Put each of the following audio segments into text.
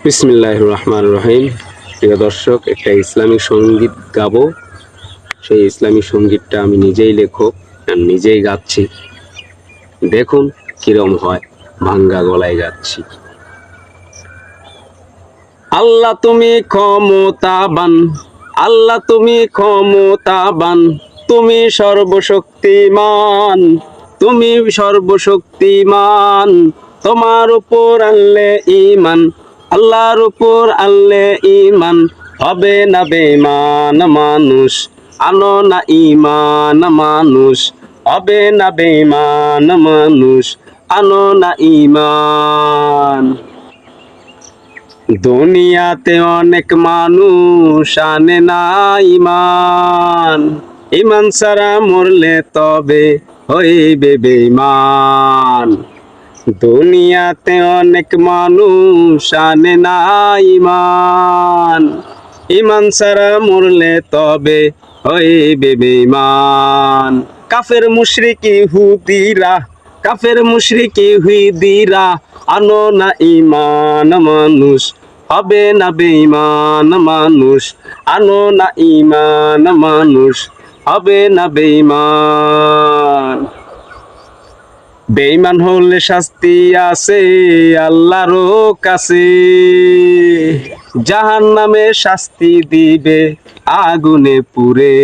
বিসমিল্লাহির রহমানির রহিম। প্রিয় দর্শক, একটা ইসলামিক সঙ্গীত গাবো। সেই ইসলামিক সঙ্গীতটা আমি নিজেই লেখক আর নিজেই গাচ্ছি। দেখুন কিরম হয়, ভাঙ্গা গলায় গাচ্ছি। আল্লাহ তুমি ক্ষমতাবান, আল্লাহ তুমি ক্ষমতাবান, তুমি সর্বশক্তিমান, তুমি সর্বশক্তিমান। তোমার উপর আনলে ঈমান, আল্লাহর উপর আনলে ঈমান, হবে না বেঈমান মানুষ। আনো না ঈমান মানুষ, হবে না বেঈমান মানুষ। আনো না ঈমান। দুনিয়াতে অনেক মানুষ আনে না ঈমান, ঈমান ছাড়া মরলে তবে হইবে বেঈমান। দুনিয়াতে অনেক মানুষ আনে না ঈমান, ঈমান ছাড়া মরলে তবে হইবে বেঈমান। কাফের মুশরিক ইহুদিরা, কাফের মুশরিক ইহুদিরা, আনো না ঈমান মানুষ, হবে না বেঈমান মানুষ। আনো না ঈমান মানুষ, হবে না বেঈমান। বেঈমান হলে শাস্তি আছে আল্লাহর কাছে, জাহান্নামে শাস্তি দিবে আগুনে পুড়ে।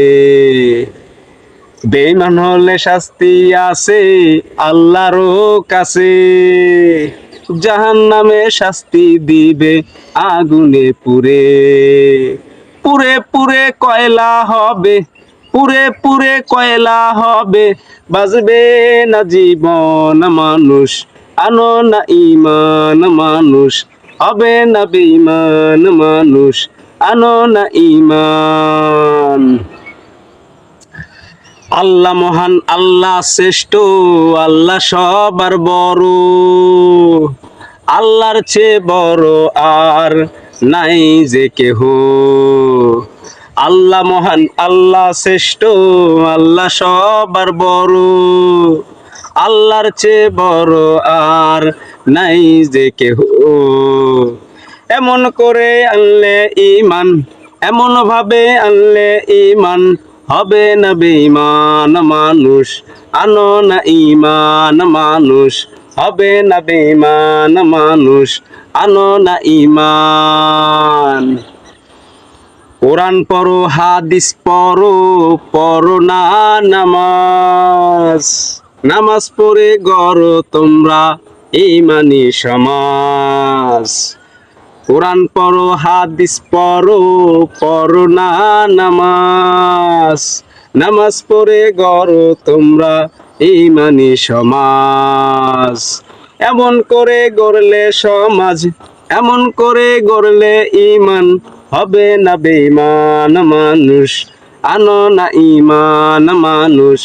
বেঈমান হলে শাস্তি আছে আল্লাহর কাছে, জাহান্নামে শাস্তি দিবে আগুনে পুড়ে। পুড়ে পুড়ে কয়লা হবে, পুড়ে পুড়ে কয়লা হবে, বাঁচবে না জীবন মানুষ। আনো না ঈমান মানুষ, হবে না বেঈমান মানুষ। আনো না ঈমান। আল্লাহ মহান, আল্লাহ শ্রেষ্ঠ, আল্লাহ সবার বড়, আল্লাহর চেয়ে বড় আর নাই যে কেহ। আল্লাহ মহান, আল্লাহ শ্রেষ্ঠ, আল্লাহ সবার বড়, আল্লাহর চেয়ে বড় আর নাই যে কেহ। এমন করে আনলে ঈমান, এমন ভাবে আনলে ঈমান, হবে না বেঈমান মানুষ। আনো না ঈমান মানুষ, হবে না বেঈমান মানুষ। আনো না ঈমান। কোরআন পড়ো, হাদিস পড়ো, পড়ো না নামাজ, নামাজ পড়ে গড়ো তোমরা ঈমানি সমাজ। কোরআন পড়ো, হাদিস পড়ো, পড়ো না নামাজ, নামাজ পড়ে গড়ো তোমরা ঈমানি সমাজ। এমন করে গড়লে সমাজ, এমন করে গড়লে ঈমান, হবে না বেঈমান মানুষ। আনো না ঈমান মানুষ,